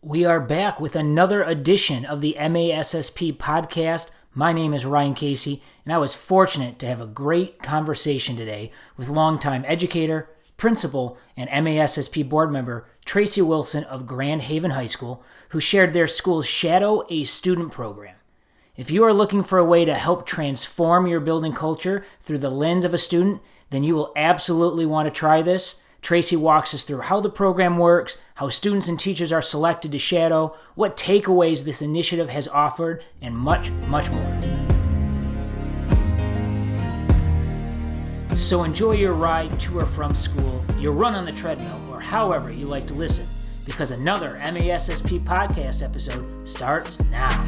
We are back with another edition of the MASSP podcast. My name is Ryan Casey, and I was fortunate to have a great conversation today with longtime educator, principal, and MASSP board member Tracy Wilson of Grand Haven High School, who shared their school's Shadow a Student program. If you are looking for a way to help transform your building culture through the lens of a student, then you will absolutely want to try this. Tracy walks us through how the program works, how students and teachers are selected to shadow, what takeaways this initiative has offered, and much, much more. So enjoy your ride to or from school, your run on the treadmill, or however you like to listen, because another MASSP podcast episode starts now.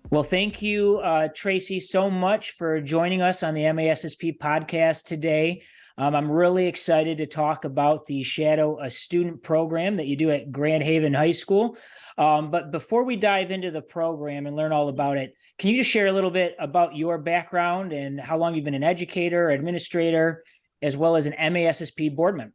Well, thank you, Tracy, so much for joining us on the MASSP podcast today. I'm really excited to talk about the Shadow a Student program that you do at Grand Haven High School. But before we dive into the program and learn all about it, can you just share a little bit about your background and how long you've been an educator, administrator, as well as an MASSP board member?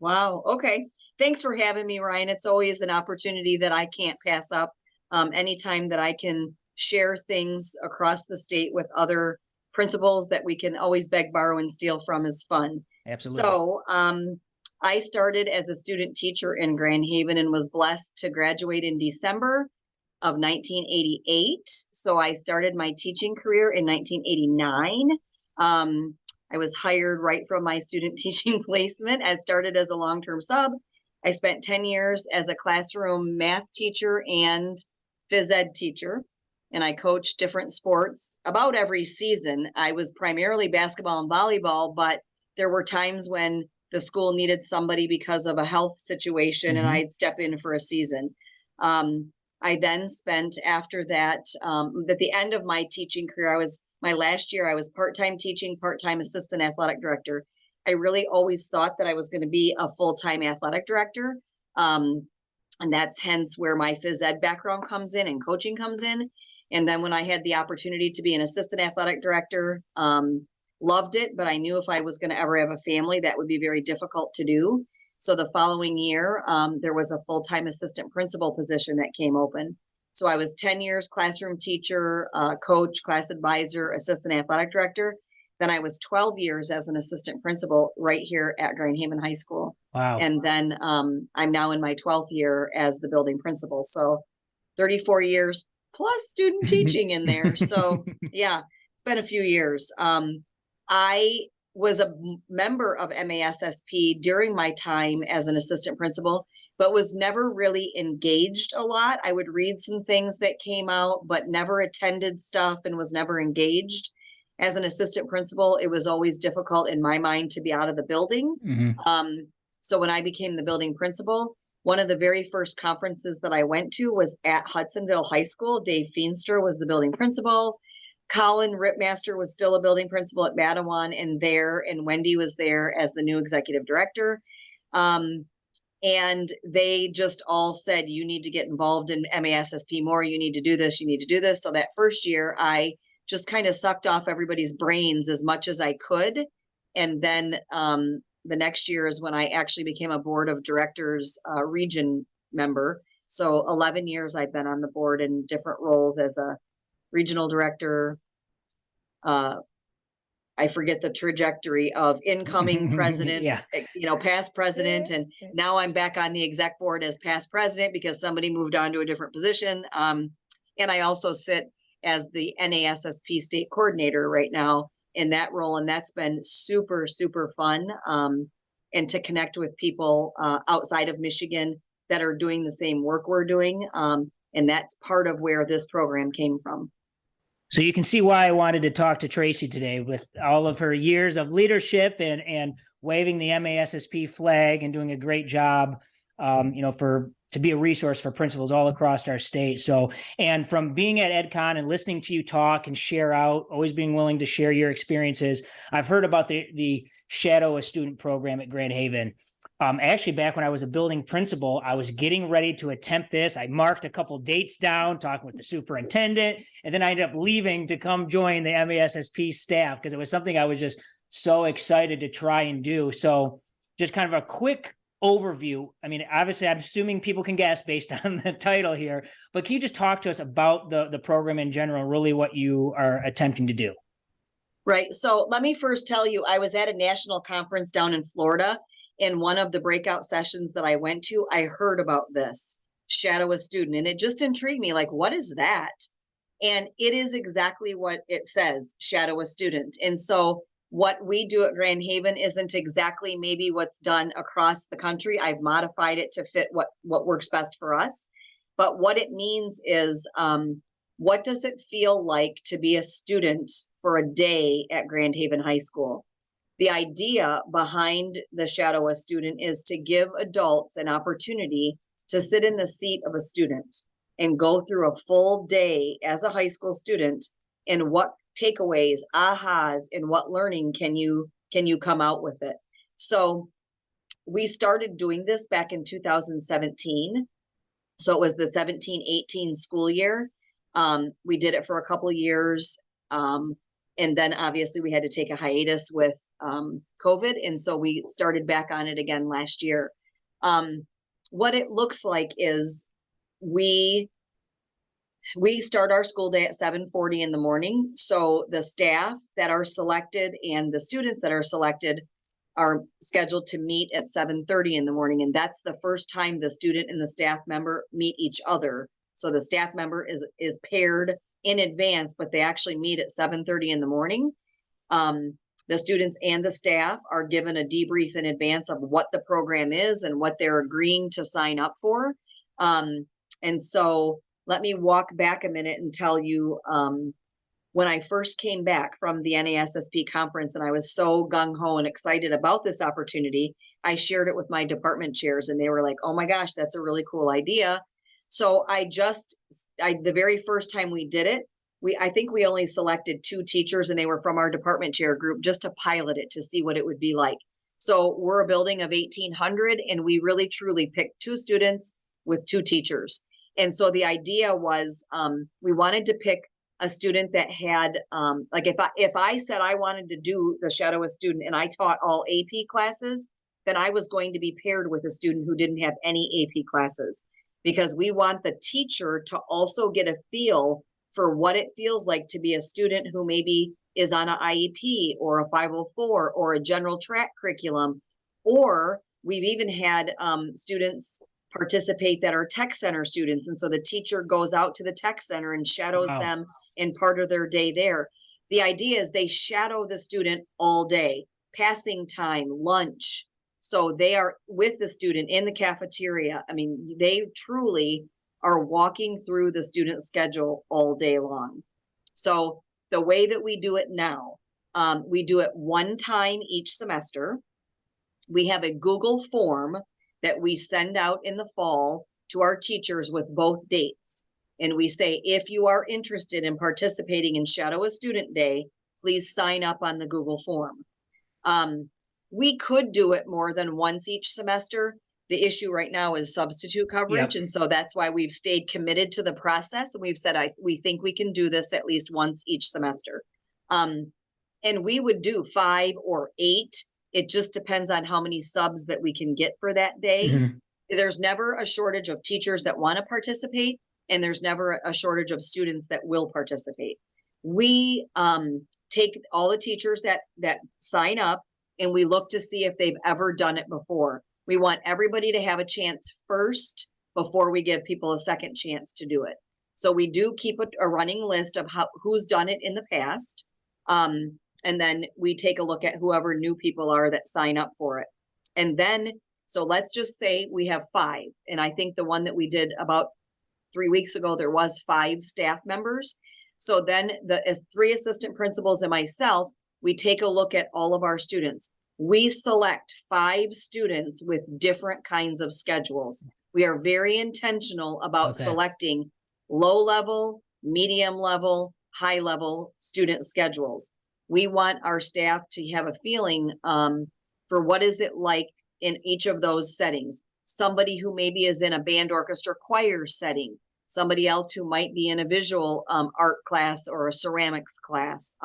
Wow. Okay. Thanks for having me, Ryan. It's always an opportunity that I can't pass up. Anytime that I can share things across the state with other principals that we can always beg, borrow, and steal from is fun. Absolutely. So I started as a student teacher in Grand Haven and was blessed to graduate in December of 1988. So I started my teaching career in 1989. I was hired right from my student teaching placement. I started as a long-term sub. I spent 10 years as a classroom math teacher and phys ed teacher, and I coached different sports about every season. I was primarily basketball and volleyball, but there were times when the school needed somebody because of a health situation, and I'd step in for a season. I then spent after that, at the end of my teaching career, my last year, I was part-time teaching, part-time assistant athletic director. I really always thought that I was going to be a full-time athletic director. And that's hence where my phys ed background comes in and coaching comes in. And then when I had the opportunity to be an assistant athletic director, loved it, but I knew if I was going to ever have a family, that would be very difficult to do. So the following year, there was a full-time assistant principal position that came open. So I was 10 years classroom teacher, coach, class advisor, assistant athletic director. Then I was 12 years as an assistant principal right here at Grand Haven High School. Wow. And then I'm now in my 12th year as the building principal. So 34 years plus student teaching in there. So yeah, it's been a few years. I was a member of MASSP during my time as an assistant principal, but was never really engaged a lot. I would read some things that came out, but never attended stuff and was never engaged. As an assistant principal, it was always difficult in my mind to be out of the building. So when I became the building principal, one of the very first conferences that I went to was at Hudsonville High School. Dave Feenstra was the building principal. Colin Ripmaster was still a building principal at Matawan and Wendy was there as the new executive director. And they just all said, you need to get involved in MASSP more. You need to do this. You need to do this. So that first year, I just kind of sucked off everybody's brains as much as I could. And then the next year is when I actually became a board of directors region member. So 11 years I've been on the board in different roles as a regional director. I forget the trajectory of incoming president, past president. And now I'm back on the exec board as past president because somebody moved on to a different position. And I also sit as the NASSP state coordinator right now in that role. And that's been super, super fun. And to connect with people outside of Michigan that are doing the same work we're doing. And that's part of where this program came from. So you can see why I wanted to talk to Tracy today with all of her years of leadership and waving the MASSP flag and doing a great job, to be a resource for principals all across our state. So, and from being at EdCon and listening to you talk and share out, always being willing to share your experiences, I've heard about the Shadow a Student program at Grand Haven. Actually, back when I was a building principal, I was getting ready to attempt this. I marked a couple dates down, talking with the superintendent, and then I ended up leaving to come join the MASSP staff because it was something I was just so excited to try and do. So just kind of a quick overview. I mean, obviously, I'm assuming people can guess based on the title here, but can you just talk to us about the program in general, really what you are attempting to do? Right. So let me first tell you, I was at a national conference down in Florida. In one of the breakout sessions that I went to, I heard about this shadow a student, and it just intrigued me. Like, what is that? And it is exactly what it says, shadow a student. And so what we do at Grand Haven isn't exactly maybe what's done across the country. I've modified it to fit what works best for us. But what it means is, what does it feel like to be a student for a day at Grand Haven High School? The idea behind the shadow a student is to give adults an opportunity to sit in the seat of a student and go through a full day as a high school student, and what takeaways, ahas, and what learning can you come out with it. So we started doing this back in 2017. So it was the 17-18 school year. We did it for a couple of years. And then obviously we had to take a hiatus with COVID. And so we started back on it again last year. What it looks like is we start our school day at 7:40 in the morning. So the staff that are selected and the students that are selected are scheduled to meet at 7:30 in the morning. And that's the first time the student and the staff member meet each other. So the staff member is paired in advance, but they actually meet at 7:30 in the morning. The students and the staff are given a debrief in advance of what the program is and what they're agreeing to sign up for. And so let me walk back a minute and tell you, when I first came back from the NASSP conference and I was so gung-ho and excited about this opportunity, I shared it with my department chairs and they were like, oh my gosh, that's a really cool idea. So the very first time we did it, I think we only selected 2 teachers and they were from our department chair group just to pilot it to see what it would be like. So we're a building of 1,800 and we really truly picked 2 students with 2 teachers. And so the idea was, we wanted to pick a student that had, like if I said I wanted to do the shadow a student and I taught all AP classes, then I was going to be paired with a student who didn't have any AP classes, because we want the teacher to also get a feel for what it feels like to be a student who maybe is on an IEP or a 504 or a general track curriculum. Or we've even had students participate that are tech center students. And so the teacher goes out to the tech center and shadows them in part of their day there. The idea is they shadow the student all day, passing time, lunch. So they are with the student in the cafeteria. I mean, they truly are walking through the student schedule all day long. So the way that we do it now, we do it one time each semester. We have a Google form that we send out in the fall to our teachers with both dates. And we say, if you are interested in participating in Shadow a Student Day, please sign up on the Google form. We could do it more than once each semester. The issue right now is substitute coverage. Yep. And so that's why we've stayed committed to the process. And we've said, we think we can do this at least once each semester. And we would do 5 or 8. It just depends on how many subs that we can get for that day. Mm-hmm. There's never a shortage of teachers that want to participate, and there's never a shortage of students that will participate. We take all the teachers that sign up, and we look to see if they've ever done it before. We want everybody to have a chance first before we give people a second chance to do it. So we do keep a running list of who's done it in the past. And then we take a look at whoever new people are that sign up for it. And then, so let's just say we have 5. And I think the one that we did about 3 weeks ago, there was 5 staff members. So then as 3 assistant principals and myself, we take a look at all of our students. We select 5 students with different kinds of schedules. We are very intentional about selecting low level, medium level, high level student schedules. We want our staff to have a feeling for what is it like in each of those settings. Somebody who maybe is in a band, orchestra, choir setting, somebody else who might be in a visual art class or a ceramics class,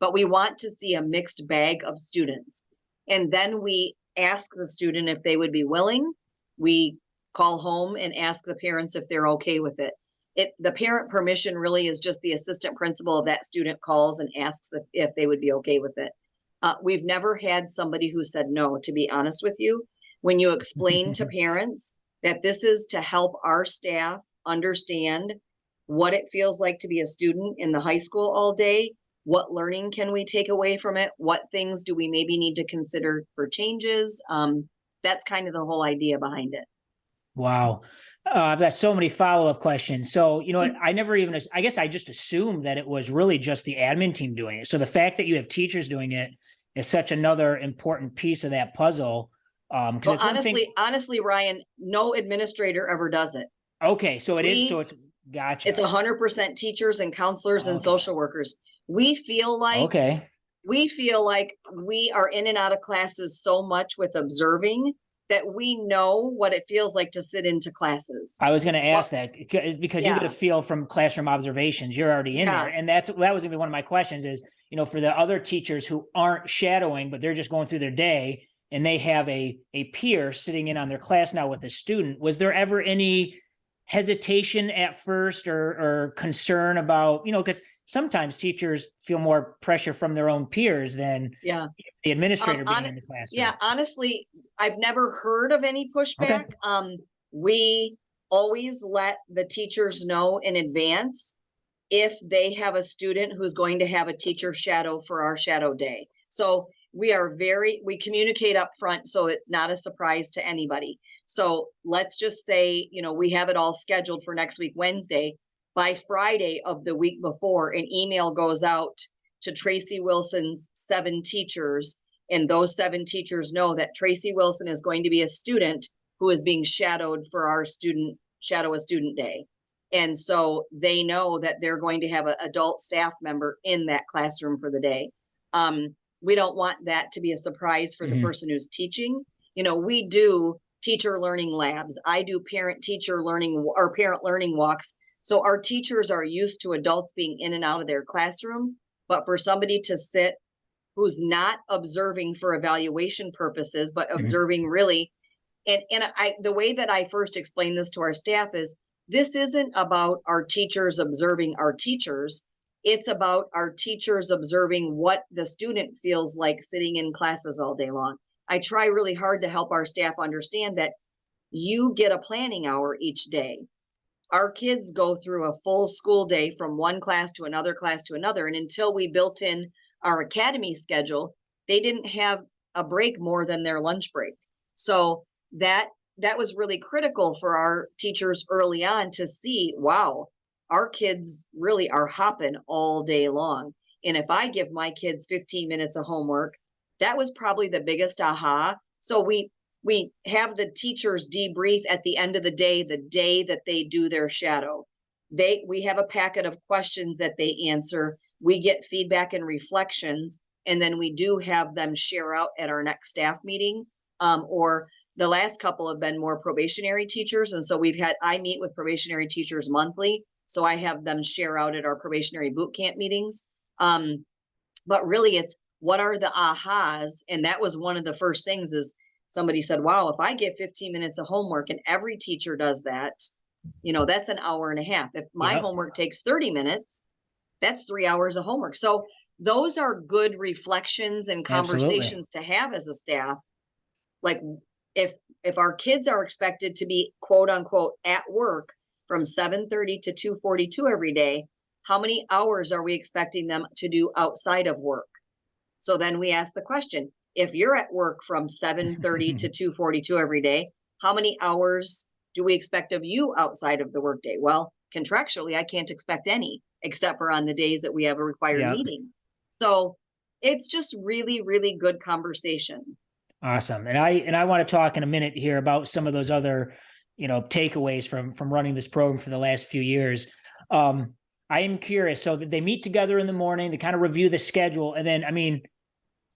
but we want to see a mixed bag of students. And then we ask the student if they would be willing. We call home and ask the parents if they're okay with it. The parent permission really is just the assistant principal of that student calls and asks if they would be okay with it. We've never had somebody who said no, to be honest with you. When you explain to parents that this is to help our staff understand what it feels like to be a student in the high school all day, what learning can we take away from it, what things do we maybe need to consider for changes, that's kind of the whole idea behind it. Wow. I've got so many follow-up questions. So, I never even, I guess I just assumed that it was really just the admin team doing it. So the fact that you have teachers doing it is such another important piece of that puzzle. Well, honestly, Ryan, no administrator ever does it. Okay. So it's gotcha. It's 100% teachers and counselors and social workers. We feel like we are in and out of classes so much with observing that we know what it feels like to sit into classes. I was going to ask that because you get a feel from classroom observations. You're already in there. And that was going to be one of my questions is, for the other teachers who aren't shadowing, but they're just going through their day and they have a peer sitting in on their class now with a student, was there ever any hesitation at first or concern about, because sometimes teachers feel more pressure from their own peers than the administrator being in the classroom. Yeah, honestly, I've never heard of any pushback. Okay. We always let the teachers know in advance if they have a student who's going to have a teacher shadow for our shadow day. So we communicate up front, so it's not a surprise to anybody. So let's just say, we have it all scheduled for next week, Wednesday. By Friday of the week before, an email goes out to Tracy Wilson's 7 teachers, and those 7 teachers know that Tracy Wilson is going to be a student who is being shadowed for our Shadow a Student Day. And so they know that they're going to have an adult staff member in that classroom for the day. We don't want that to be a surprise for the person who's teaching. We do teacher learning labs. I do parent-teacher learning or parent learning walks. So our teachers are used to adults being in and out of their classrooms, but for somebody to sit who's not observing for evaluation purposes, but observing really, and the way that I first explained this to our staff is, this isn't about our teachers observing our teachers. It's about our teachers observing what the student feels like sitting in classes all day long. I try really hard to help our staff understand that you get a planning hour each day. Our kids go through a full school day from one class to another class to another. And until we built in our academy schedule, they didn't have a break more than their lunch break. So that was really critical for our teachers early on to see, wow, our kids really are hopping all day long. And if I give my kids 15 minutes of homework, that was probably the biggest aha. So we have the teachers debrief at the end of the day that they do their shadow. We have a packet of questions that they answer. We get feedback and reflections, and then we do have them share out at our next staff meeting. Or the last couple have been more probationary teachers. And so I meet with probationary teachers monthly. So I have them share out at our probationary boot camp meetings. But really it's, what are the ahas? And that was one of the first things is somebody said, wow, if I get 15 minutes of homework and every teacher does that, that's an hour and a half. If my homework takes 30 minutes, that's 3 hours of homework. So those are good reflections and conversations to have as a staff. Like if our kids are expected to be quote unquote at work from 7:30 to 2:42 every day, how many hours are we expecting them to do outside of work? So then we ask the question, if you're at work from 7:30 to 2:42 every day, how many hours do we expect of you outside of the workday? Well, contractually, I can't expect any, except for on the days that we have a required meeting. So it's just really, really good conversation. Awesome. And I want to talk in a minute here about some of those other, takeaways from running this program for the last few years. I am curious. So they meet together in the morning, they kind of review the schedule. And then,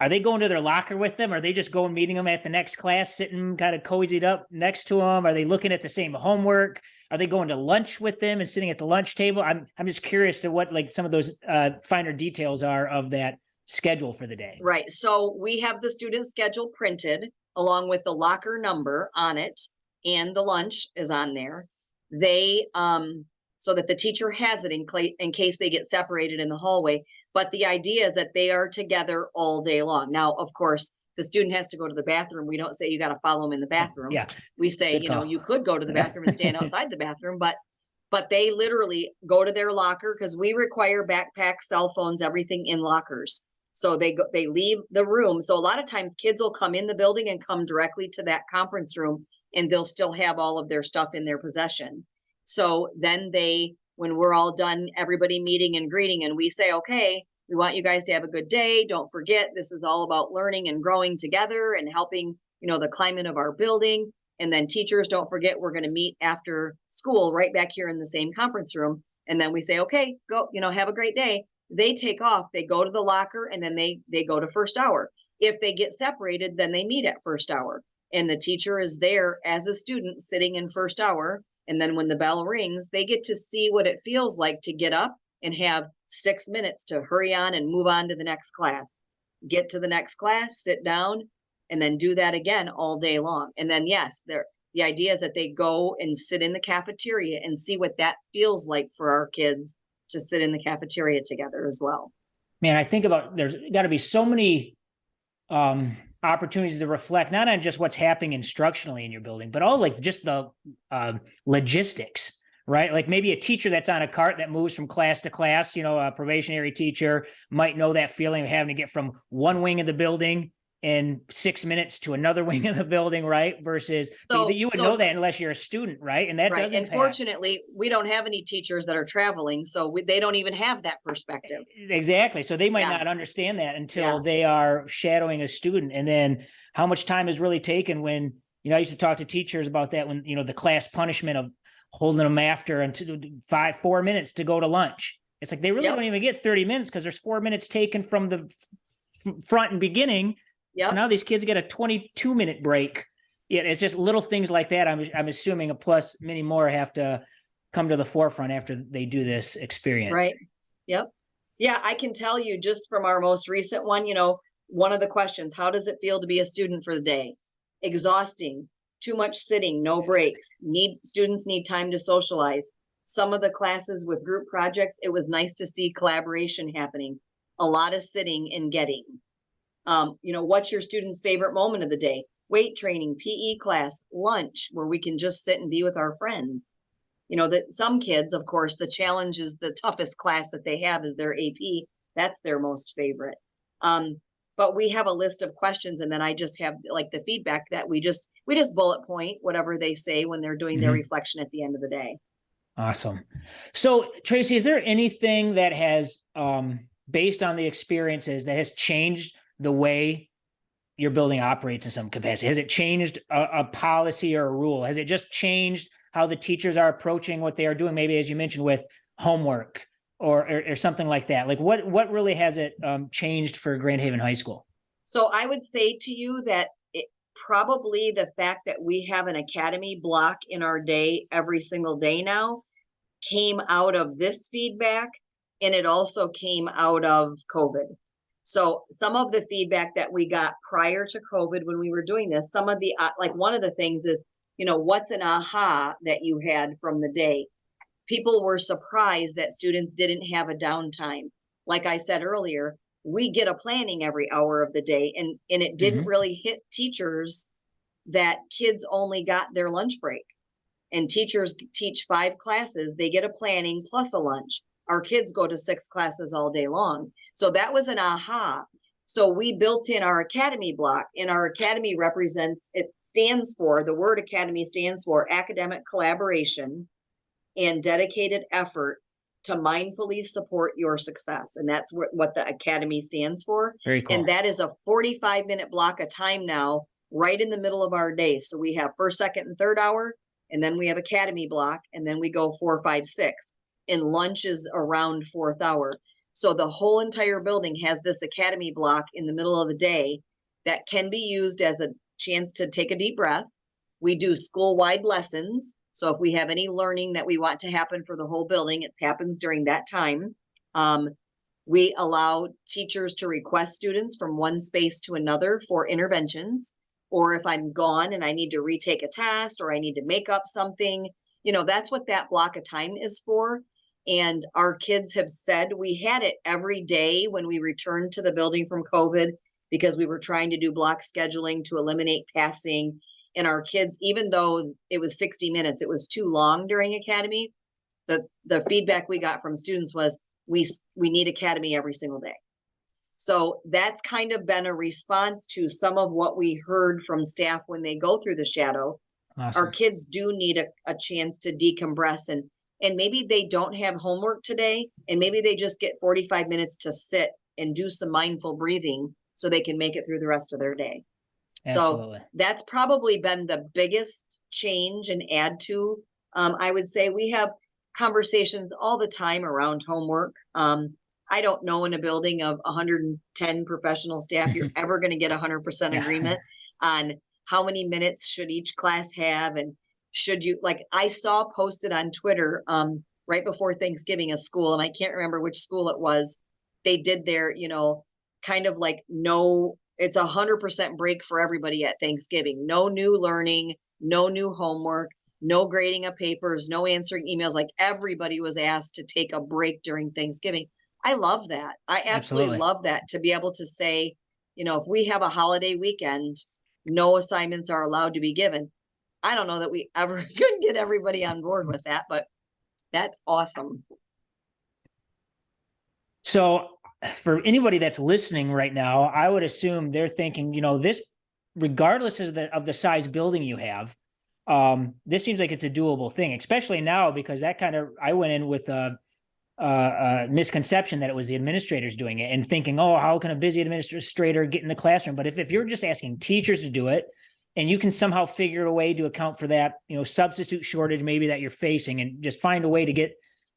are they going to their locker with them? Are they just going meeting them at the next class, sitting kind of cozied up next to them? Are they looking at the same homework? Are they going to lunch with them and sitting at the lunch table? I'm just curious to what like some of those finer details are of that schedule for the day? Right. So we have the student schedule printed along with the locker number on it, and the lunch is on there. They, so that the teacher has it in case they get separated in the hallway. But the idea is that they are together all day long. Now, of course, the student has to go to the bathroom. We don't say you got to follow them in the bathroom. Yeah. We say, Good call. you could go to the bathroom and stand outside the bathroom, but they literally go to their locker, because we require backpacks, cell phones, everything in lockers. So they leave the room. So a lot of times kids will come in the building and come directly to that conference room, and they'll still have all of their stuff in their possession. So then when we're all done, everybody meeting and greeting, and we say, okay, we want you guys to have a good day. Don't forget, this is all about learning and growing together and helping, the climate of our building. And then teachers, don't forget, we're going to meet after school right back here in the same conference room. And then we say, okay, go, have a great day. They take off, they go to the locker, and then they go to first hour. If they get separated, then they meet at first hour. And the teacher is there as a student sitting in first hour. And then when the bell rings, they get to see what it feels like to get up and have 6 minutes to hurry on and move on to the next class. Get to the next class, sit down, and then do that again all day long. And then, yes, the idea is that they go and sit in the cafeteria and see what that feels like for our kids to sit in the cafeteria together as well. Man, I think about, there's got to be so many opportunities to reflect, not on just what's happening instructionally in your building, but all like just the logistics, right? Like maybe a teacher that's on a cart that moves from class to class, a probationary teacher might know that feeling of having to get from one wing of the building in 6 minutes to another wing of the building, right? Versus you would know that unless you're a student, right? And that right. doesn't. And fortunately, we don't have any teachers that are traveling, so they don't even have that perspective. Exactly. So they might not understand that until they are shadowing a student. And then how much time is really taken when, I used to talk to teachers about that when, the class punishment of holding them after until 4 minutes to go to lunch. It's like they really don't even get 30 minutes because there's 4 minutes taken from the front and beginning. Yep. So now these kids get a 22-minute break. Yeah, it's just little things like that. I'm assuming, plus many more have to come to the forefront after they do this experience. Right. Yep. Yeah, I can tell you just from our most recent one, one of the questions, how does it feel to be a student for the day? Exhausting, too much sitting, no breaks. Students need time to socialize. Some of the classes with group projects, it was nice to see collaboration happening. A lot of sitting and getting. What's your student's favorite moment of the day? Weight training, PE class, lunch, where we can just sit and be with our friends. That some kids, of course, the challenge is the toughest class that they have is their AP. That's their most favorite. But we have a list of questions, and then I just have like the feedback that we just bullet point whatever they say when they're doing their reflection at the end of the day. Awesome. So Tracy, is there anything that has, based on the experiences, that has changed the way your building operates in some capacity? Has it changed a policy or a rule? Has it just changed how the teachers are approaching what they are doing? Maybe, as you mentioned, with homework or something like that. Like what really has it changed for Grand Haven High School? So I would say to you that probably the fact that we have an academy block in our day every single day now came out of this feedback, and it also came out of COVID. So some of the feedback that we got prior to COVID when we were doing this, some of the, like one of the things is, what's an aha that you had from the day? People were surprised that students didn't have a downtime. Like I said earlier, we get a planning every hour of the day, and it didn't really hit teachers that kids only got their lunch break. And teachers teach 5 classes, they get a planning plus a lunch. Our kids go to 6 classes all day long. So that was an aha. So we built in our academy block, and our academy the word academy stands for academic collaboration and dedicated effort to mindfully support your success. And that's what the academy stands for. Very cool. And that is a 45-minute block of time now, right in the middle of our day. So we have first, second, and third hour, and then we have academy block, and then we go 4, 5, 6. And lunch is around 4th hour. So the whole entire building has this academy block in the middle of the day that can be used as a chance to take a deep breath. We do school-wide lessons. So if we have any learning that we want to happen for the whole building, it happens during that time. We allow teachers to request students from one space to another for interventions. Or if I'm gone and I need to retake a test or I need to make up something, that's what that block of time is for. And our kids have said we had it every day when we returned to the building from COVID because we were trying to do block scheduling to eliminate passing. And our kids, even though it was 60 minutes, it was too long during academy. The feedback we got from students was we need academy every single day. So that's kind of been a response to some of what we heard from staff when they go through the shadow. Awesome. Our kids do need a chance to decompress, and maybe they don't have homework today, and maybe they just get 45 minutes to sit and do some mindful breathing so they can make it through the rest of their day. Absolutely. So that's probably been the biggest change and add to. I would say we have conversations all the time around homework. I don't know in a building of 110 professional staff, you're ever going to get 100% agreement on how many minutes should each class have. And should you, like I saw posted on Twitter right before Thanksgiving, a school, and I can't remember which school it was. They did their, kind of like it's 100% break for everybody at Thanksgiving. No new learning, no new homework, no grading of papers, no answering emails. Like everybody was asked to take a break during Thanksgiving. I love that. I absolutely love that, to be able to say, if we have a holiday weekend, no assignments are allowed to be given. I don't know that we ever could get everybody on board with that, but that's awesome. So for anybody that's listening right now, I would assume they're thinking, this, regardless of the size building you have, this seems like it's a doable thing, especially now, because I went in with a misconception that it was the administrators doing it and thinking, oh, how can a busy administrator get in the classroom? But if you're just asking teachers to do it, and you can somehow figure a way to account for that, substitute shortage maybe that you're facing, and just find a way to get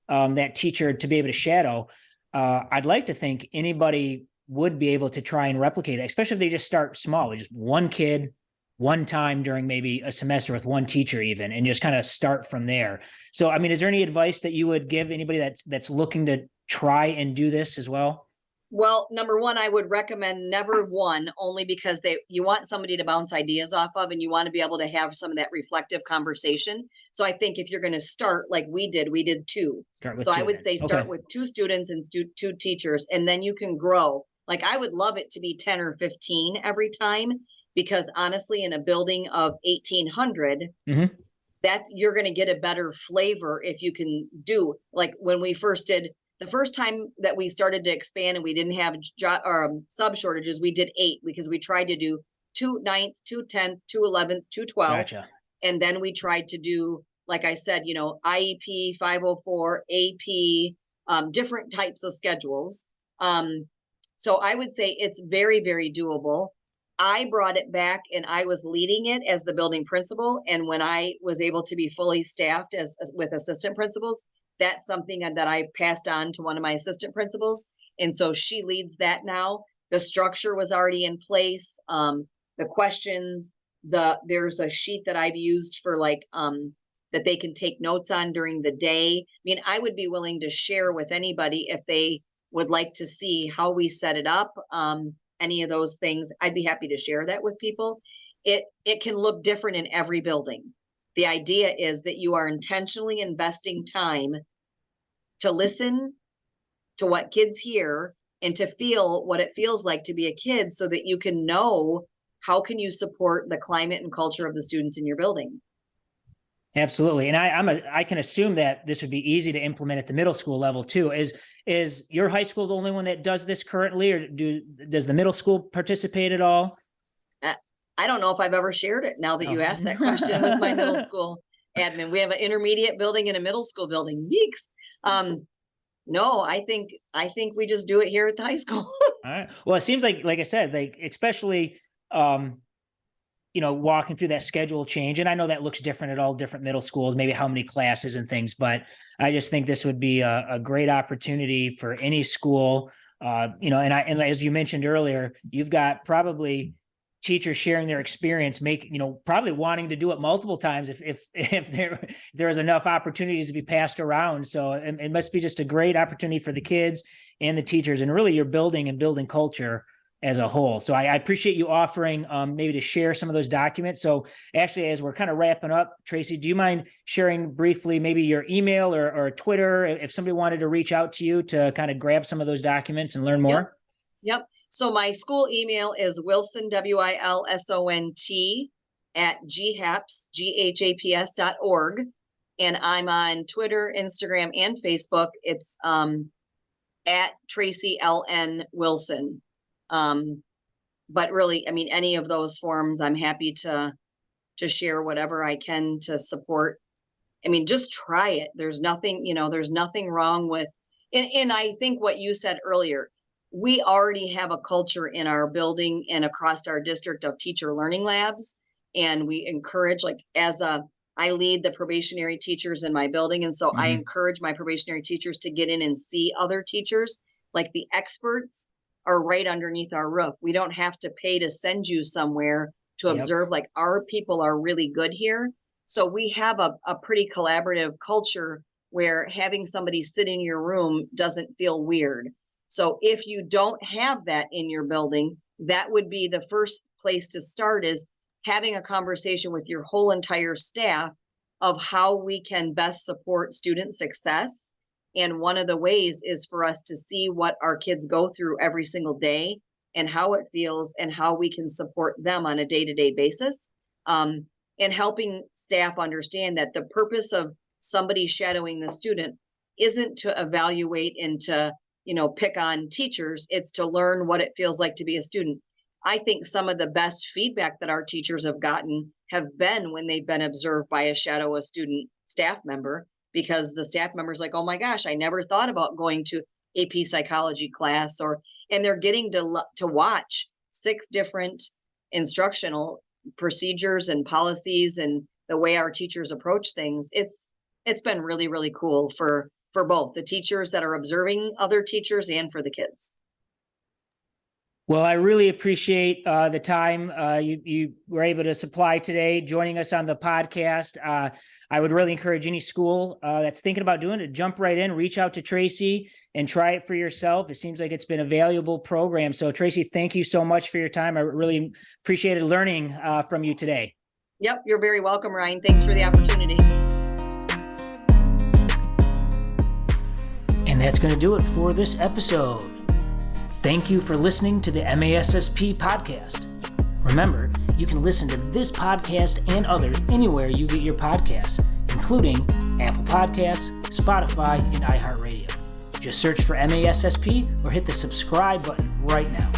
that teacher to be able to shadow, I'd like to think anybody would be able to try and replicate that, especially if they just start small with just one kid, one time during maybe a semester with one teacher even, and just kind of start from there. So, I mean, is there any advice that you would give anybody that's looking to try and do this as well? Well, number one, I would recommend never one, only because you want somebody to bounce ideas off of, and you want to be able to have some of that reflective conversation. So I think if you're going to start like we did two. So I would say start with 2 students and 2 teachers, and then you can grow. Like I would love it to be 10 or 15 every time, because honestly, in a building of 1,800, you're going to get a better flavor if you can do, like when we first did, the first time that we started to expand and we didn't have sub shortages, we did 8 because we tried to do 2 9th, 2 10th, 2 11th, 2 12th. Gotcha. And then we tried to do, like I said, IEP, 504, AP, different types of schedules. So I would say it's very, very doable. I brought it back and I was leading it as the building principal. And when I was able to be fully staffed as with assistant principals, that's something that I passed on to one of my assistant principals. And so she leads that now. The structure was already in place. The questions, there's a sheet that I've used for that they can take notes on during the day. I mean, I would be willing to share with anybody if they would like to see how we set it up. Any of those things, I'd be happy to share that with people. It can look different in every building. The idea is that you are intentionally investing time to listen to what kids hear and to feel what it feels like to be a kid, so that you can know how can you support the climate and culture of the students in your building. Absolutely. And I can assume that this would be easy to implement at the middle school level too. Is your high school the only one that does this currently, or does the middle school participate at all? I don't know if I've ever shared it now that you asked that question with my middle school admin. We have an intermediate building and a middle school building. Yeeks. No, I think we just do it here at the high school. All right. Well, it seems like I said, especially, walking through that schedule change. And I know that looks different at all different middle schools, maybe how many classes and things, but I just think this would be a great opportunity for any school, and as you mentioned earlier, you've got probably teachers sharing their experience, probably wanting to do it multiple times if there is enough opportunities to be passed around. So it must be just a great opportunity for the kids and the teachers, and really you're building culture as a whole. So I appreciate you offering maybe to share some of those documents. So actually, as we're kind of wrapping up, Tracy, do you mind sharing briefly maybe your email or Twitter if somebody wanted to reach out to you to kind of grab some of those documents and learn more? Yep. So my school email is Wilson, WILSONT @ghaps.org. And I'm on Twitter, Instagram, and Facebook. It's at Tracy LN Wilson. But really, I mean, any of those forms, I'm happy to share whatever I can to support. I mean, just try it. There's nothing wrong with, and I think what you said earlier, we already have a culture in our building and across our district of teacher learning labs. And we encourage, I lead the probationary teachers in my building. And so I encourage my probationary teachers to get in and see other teachers. Like, the experts are right underneath our roof. We don't have to pay to send you somewhere to observe. Like, our people are really good here. So we have a pretty collaborative culture where having somebody sit in your room doesn't feel weird. So if you don't have that in your building, that would be the first place to start, is having a conversation with your whole entire staff of how we can best support student success. And one of the ways is for us to see what our kids go through every single day and how it feels and how we can support them on a day-to-day basis. And helping staff understand that the purpose of somebody shadowing the student isn't to evaluate and to pick on teachers. It's to learn what it feels like to be a student. I think some of the best feedback that our teachers have gotten have been when they've been observed by a student staff member, because the staff member's like, oh my gosh, I never thought about going to AP psychology class, and they're getting to watch 6 different instructional procedures and policies and the way our teachers approach things. It's been really, really cool for both the teachers that are observing other teachers and for the kids. Well, I really appreciate the time you were able to supply today, joining us on the podcast. I would really encourage any school that's thinking about doing it, jump right in, reach out to Tracy and try it for yourself. It seems like it's been a valuable program. So Tracy, thank you so much for your time. I really appreciated learning from you today. Yep, you're very welcome, Ryan. Thanks for the opportunity. And that's going to do it for this episode. Thank you for listening to the MASSP podcast. Remember, you can listen to this podcast and others anywhere you get your podcasts, including Apple Podcasts, Spotify, and iHeartRadio. Just search for MASSP or hit the subscribe button right now.